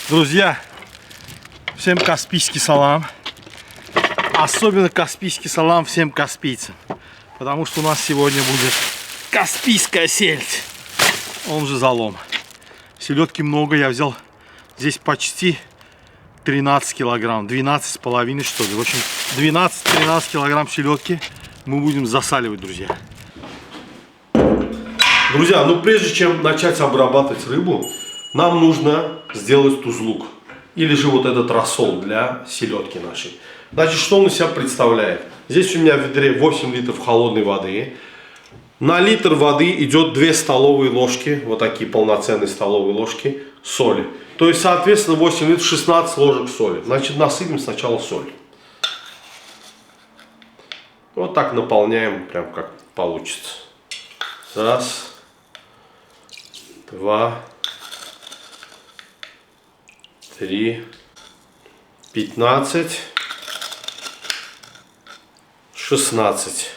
Друзья, всем каспийский салам. Особенно каспийский салам всем каспийцам. Потому что у нас сегодня будет каспийская сельдь. Он же залом. Селедки много, я взял здесь почти 13 килограмм. 12,5 что ли. В общем, 12-13 килограмм селедки мы будем засаливать, друзья. Друзья, ну прежде чем начать обрабатывать рыбу, нам нужно сделать тузлук. Или же вот этот рассол для селедки нашей. Значит, что он из себя представляет? Здесь у меня в ведре 8 литров холодной воды. На литр воды идет 2 столовые ложки, вот такие полноценные столовые ложки соли. То есть, соответственно, 8 литров 16 ложек соли. Значит, насыпем сначала соль. Вот так наполняем, прям как получится. Раз, два, 3, 15, 16.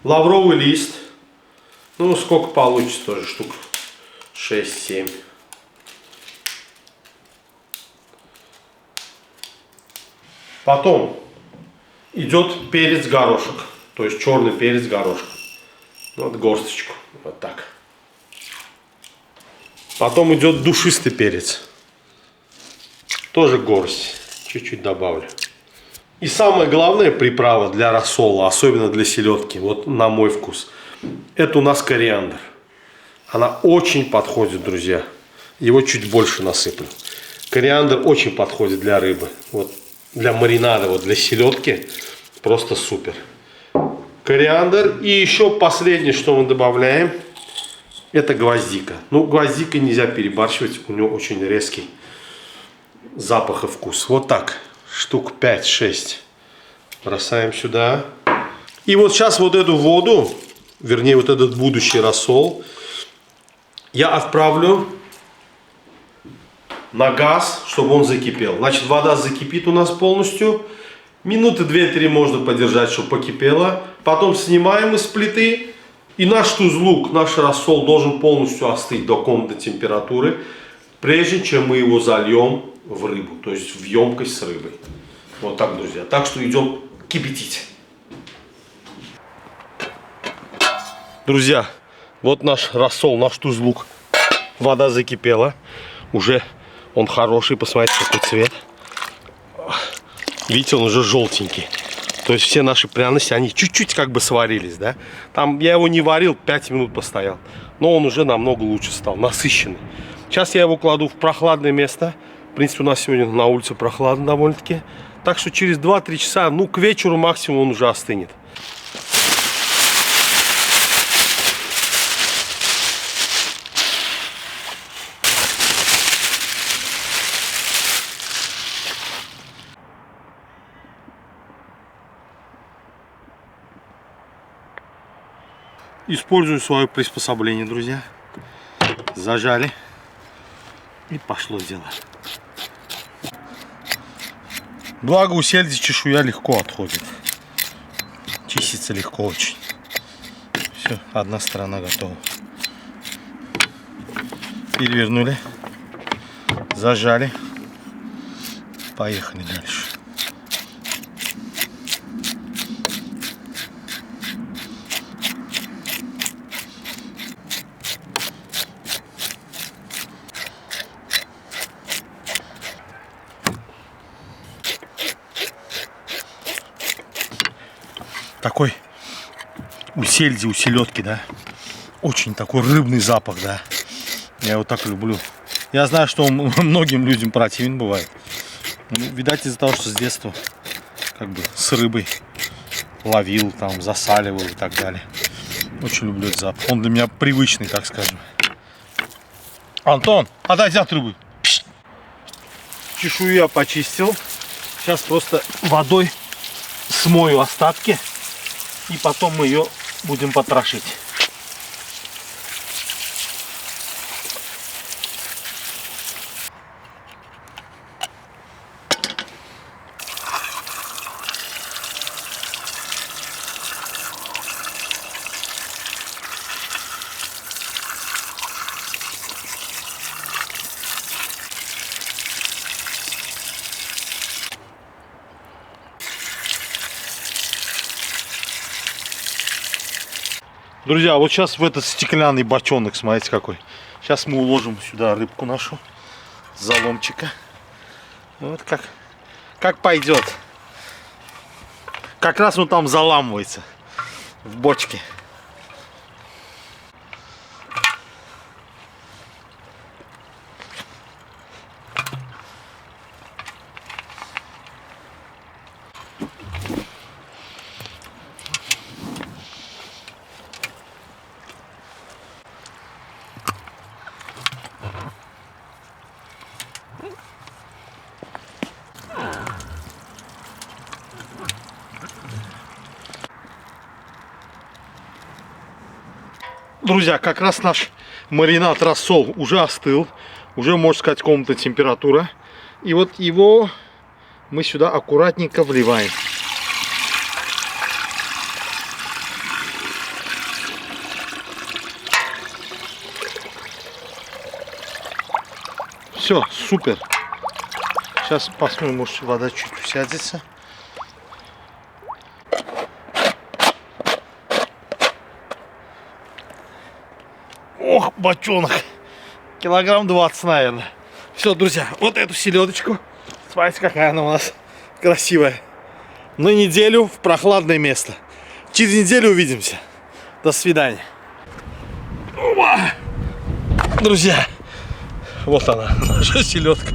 Лавровый лист. Ну, сколько получится тоже, штук 6-7. Потом идет перец горошек. То есть черный перец горошек. Вот горсточку. Вот так. Потом идет душистый перец. Тоже горсть. Чуть-чуть добавлю. И самая главная приправа для рассола, особенно для селедки, вот на мой вкус, это у нас кориандр. Она очень подходит, друзья. Его чуть больше насыплю. Кориандр очень подходит для рыбы. Вот для маринада, вот для селедки. Просто супер. Кориандр. И еще последнее, что мы добавляем, это гвоздика. Ну, гвоздика нельзя перебарщивать. У него очень резкий запах и вкус. Вот так. Штук 5-6 бросаем сюда. И вот сейчас вот эту воду, вернее вот этот будущий рассол, я отправлю на газ, чтобы он закипел. Значит, вода закипит у нас полностью. Минуты 2-3 можно подержать, чтобы покипело. Потом снимаем из плиты. И наш тузлук, наш рассол должен полностью остыть до комнатной температуры, прежде чем мы его зальем в рыбу, то есть в емкость с рыбой. Вот так, друзья. Так что идем кипятить. Друзья, вот наш рассол, наш тузлук. Вода закипела. Уже он хороший. Посмотрите, какой цвет. Видите, он уже желтенький. То есть все наши пряности, они чуть-чуть как бы сварились, да. Там я его не варил, 5 минут постоял. Но он уже намного лучше стал, насыщенный. Сейчас я его кладу в прохладное место. В принципе, у нас сегодня на улице прохладно довольно-таки. Так что через 2-3 часа, ну, к вечеру максимум он уже остынет. Использую свое приспособление, друзья. Зажали. И пошло дело. Благо у сельди чешуя легко отходит. Чистится легко очень. Все, одна сторона готова. Перевернули. Зажали. Поехали дальше. Такой у сельди, у селедки, да, очень такой рыбный запах, да. Я его так люблю. Я знаю, что он многим людям противен бывает. Ну, видать, из-за того, что с детства как бы с рыбой ловил, там, засаливал и так далее. Очень люблю этот запах. Он для меня привычный, так скажем. Антон, отойди от рыбы. Чешую я почистил. Сейчас просто водой смою остатки. И потом мы ее будем потрошить. Друзья, вот сейчас в этот стеклянный бочонок, смотрите какой. Сейчас мы уложим сюда рыбку нашу с заломчика. Вот как пойдет. Как раз он там заламывается в бочке. Друзья, как раз наш маринад рассол уже остыл. Уже, можно сказать, комнатная температура. И вот его мы сюда аккуратненько вливаем. Все, супер. Сейчас посмотрим, может вода чуть усядется. Ох, бочонок. Килограмм 20, наверное. Все, друзья, вот эту селедочку. Смотрите, какая она у нас красивая. На неделю в прохладное место. Через неделю увидимся. До свидания. Опа! Друзья, вот она, наша селедка.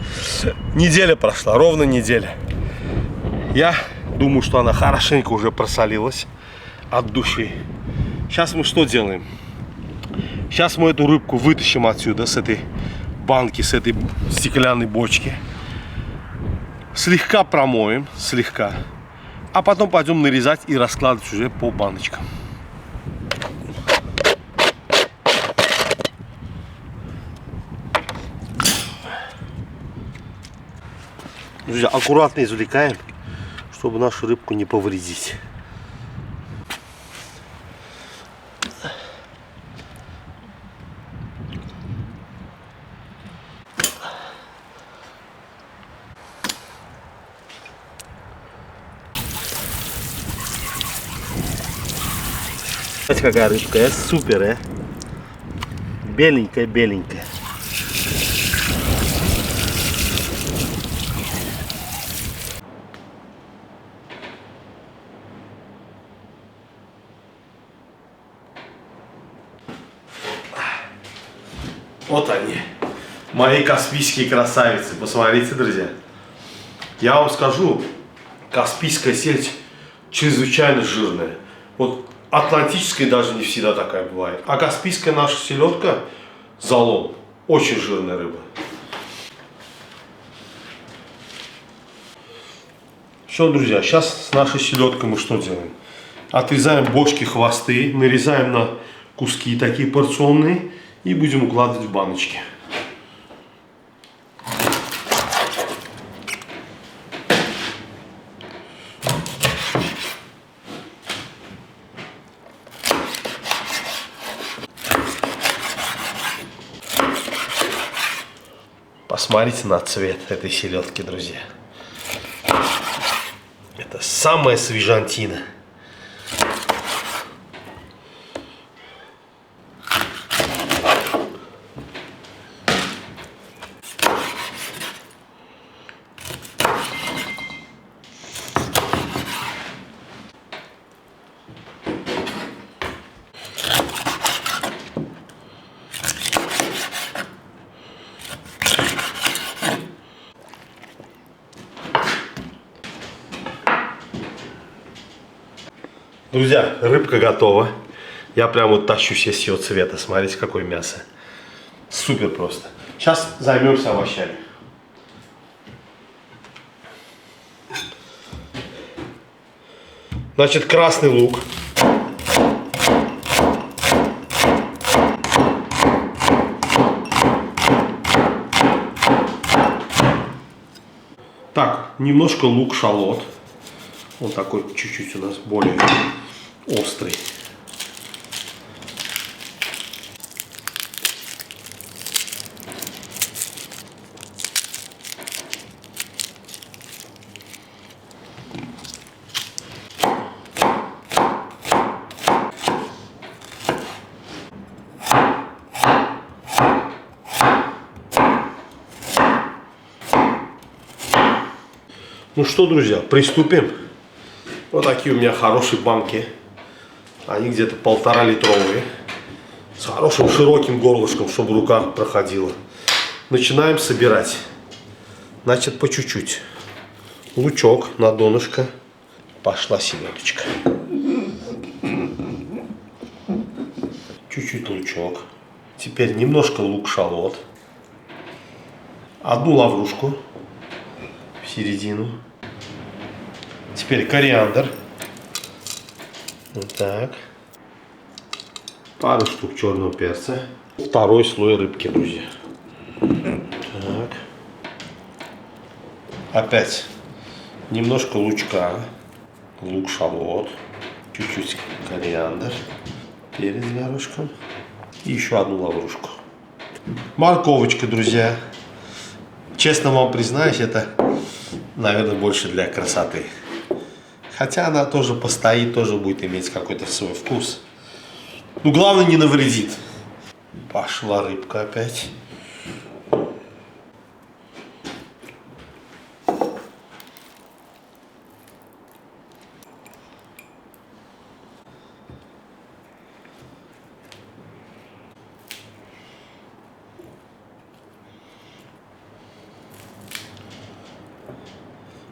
Неделя прошла, ровно неделя. Я думаю, что она хорошенько уже просолилась от души. Сейчас мы что делаем? Сейчас мы эту рыбку вытащим отсюда, с этой банки, с этой стеклянной бочки. Слегка промоем, слегка. А потом пойдем нарезать и раскладывать уже по баночкам. Друзья, аккуратно извлекаем, чтобы нашу рыбку не повредить. Смотрите, какая рыбка, супер, беленькая. Вот они, мои каспийские красавицы. Посмотрите, друзья. Я вам скажу, каспийская сельдь чрезвычайно жирная. Вот атлантическая даже не всегда такая бывает. А каспийская наша селедка, залом, очень жирная рыба. Все, друзья, сейчас с нашей селедкой мы что делаем? Отрезаем бочки, хвосты, нарезаем на куски такие порционные и будем укладывать в баночки. Посмотрите на цвет этой селедки, друзья. Это самая свежантина. Друзья, рыбка готова. Я прям вот тащусь с ее цвета. Смотрите, какое мясо. Супер просто. Сейчас займемся овощами. Значит, красный лук. Так, немножко лук-шалот. Он такой чуть-чуть у нас более острый. Ну что, друзья, приступим. Вот такие у меня хорошие банки. Они где-то 1,5-литровые. С хорошим широким горлышком, чтобы рука проходила. Начинаем собирать. Значит, по чуть-чуть. Лучок на донышко. Пошла селедочка. Чуть-чуть лучок. Теперь немножко лук-шалот. Одну лаврушку в середину. Теперь кориандр. Вот так. Пару штук черного перца. Второй слой рыбки, друзья. Так. Опять немножко лучка. Лук-шалот. Чуть-чуть кориандр. Перец горошком. И еще одну лаврушку. Морковочка, друзья. Честно вам признаюсь, это, наверное, больше для красоты. Хотя она тоже постоит, тоже будет иметь какой-то свой вкус. Ну, главное, не навредит. Пошла рыбка опять.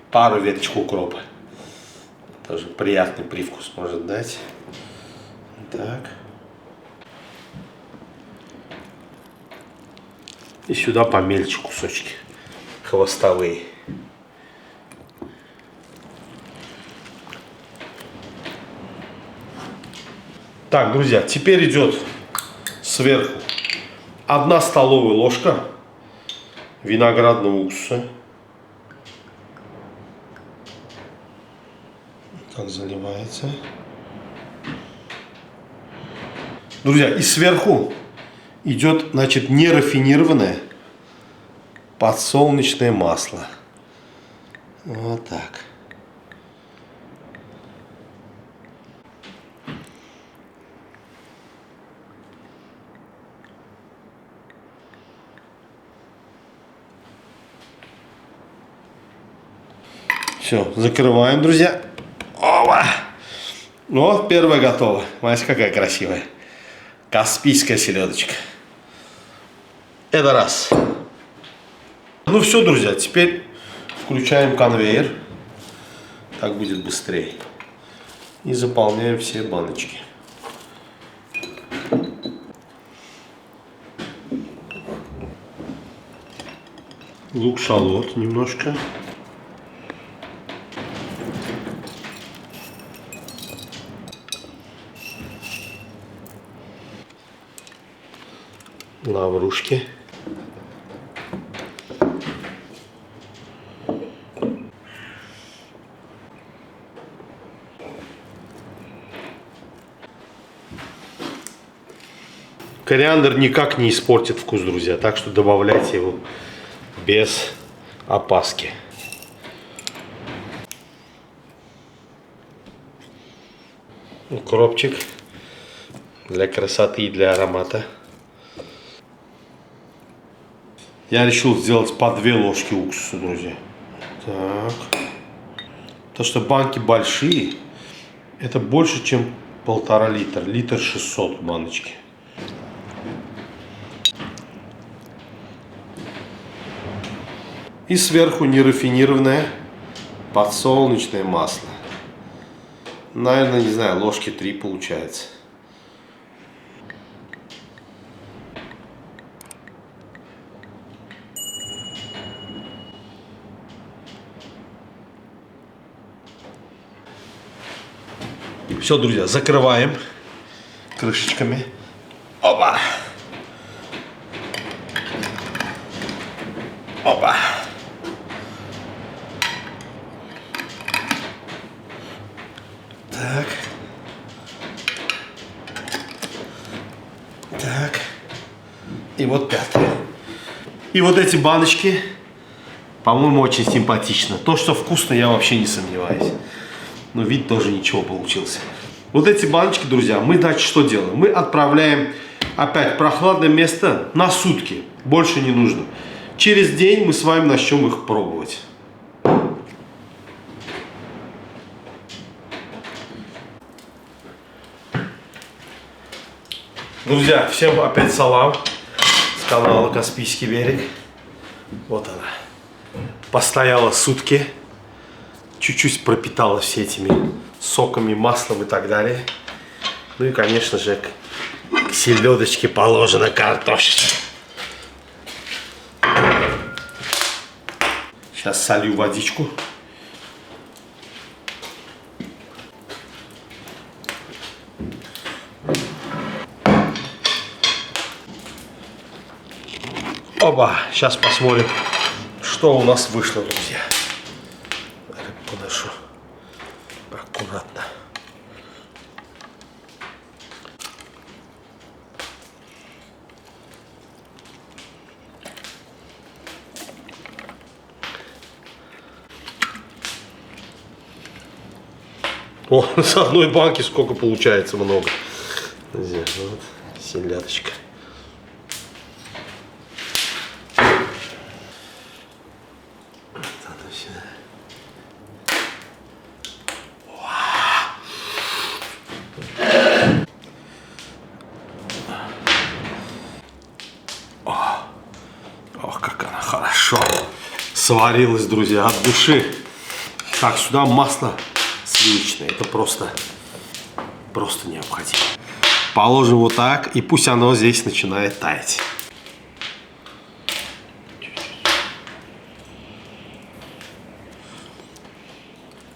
Пару веточек укропа. Тоже приятный привкус может дать. Так. И сюда помельче кусочки. Хвостовые. Так, друзья, теперь идет сверху 1 столовая ложка виноградного уксуса. Так заливается. Друзья, и сверху идет, значит, нерафинированное подсолнечное масло. Вот так. Все, закрываем, друзья. Опа! Вот, первая готова. Смотрите, какая красивая. Каспийская селедочка. Это раз. Ну все, друзья, теперь включаем конвейер. Так будет быстрее. И заполняем все баночки. Лук-шалот немножко. Лаврушки. Кориандр никак не испортит вкус, друзья, так что добавляйте его без опаски. Укропчик для красоты и для аромата. Я решил сделать по 2 ложки уксуса, друзья. Так. То, что банки большие, это больше, чем 1,5 литра. Литр 600 баночки. И сверху нерафинированное подсолнечное масло. Наверное, не знаю, ложки 3 получается. Все, друзья, закрываем крышечками. Опа! Опа! Так. Так. И вот 5-я. И вот эти баночки, по-моему, очень симпатично. То, что вкусно, я вообще не сомневаюсь. Но вид тоже ничего получился. Вот эти баночки, друзья, мы дальше что делаем? Мы отправляем опять в прохладное место на сутки. Больше не нужно. Через день мы с вами начнем их пробовать. Друзья, всем опять салам с канала Каспийский берег. Вот она. Постояла сутки. Чуть-чуть пропиталась все этими соками, маслом и так далее. Ну и, конечно же, к селедочке положена картошечка. Сейчас солю водичку. Оба, сейчас посмотрим, что у нас вышло, друзья. Рыбку нашу аккуратно. О, с одной банки сколько получается, много. Друзья, вот селядочка. Ох, как она хорошо сварилась, друзья, от души. Так, сюда масло сливочное. Это просто необходимо. Положим вот так, и пусть оно здесь начинает таять.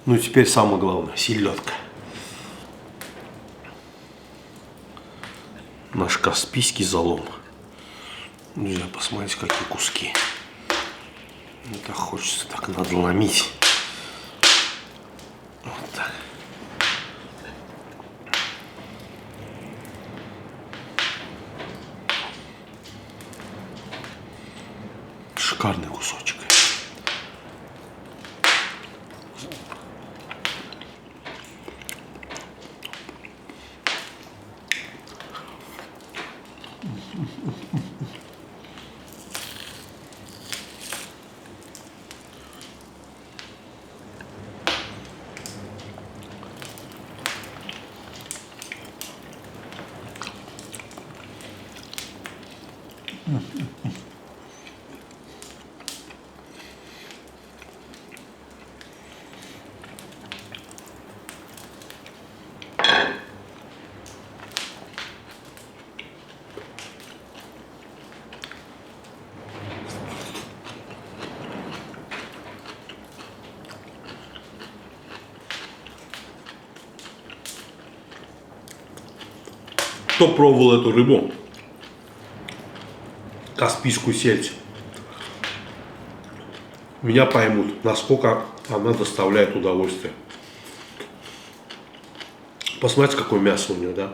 Ну и теперь самое главное, селедка. Наш каспийский залом. Друзья, посмотрите, какие куски. Это хочется так надломить. Вот так. Шикарный кусочек. Кто пробовал эту рыбу, каспийскую сельдь, меня поймут, насколько она доставляет удовольствие. Посмотрите, какое мясо у нее, да?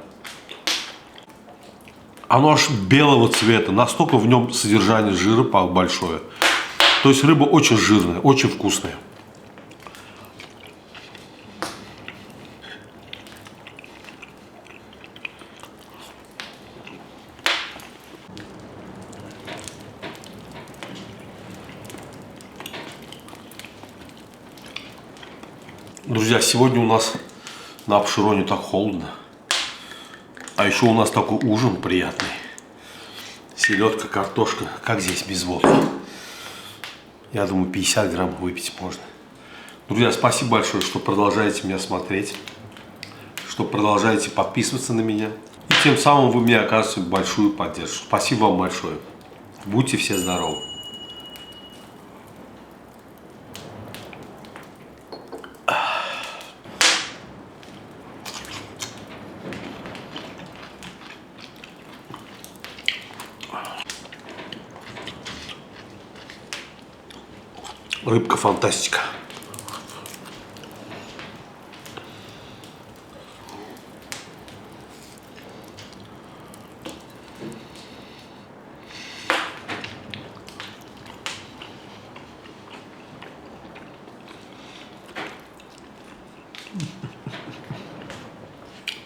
Оно аж белого цвета, настолько в нем содержание жира большое. То есть рыба очень жирная, очень вкусная. Друзья, сегодня у нас на Апшероне так холодно. А еще у нас такой ужин приятный. Селедка, картошка. Как здесь без водки? Я думаю, 50 грамм выпить можно. Друзья, спасибо большое, что продолжаете меня смотреть. Что продолжаете подписываться на меня. И тем самым вы мне оказываете большую поддержку. Спасибо вам большое. Будьте все здоровы. Рыбка фантастика.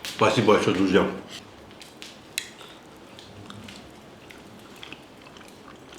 Спасибо большое, друзья.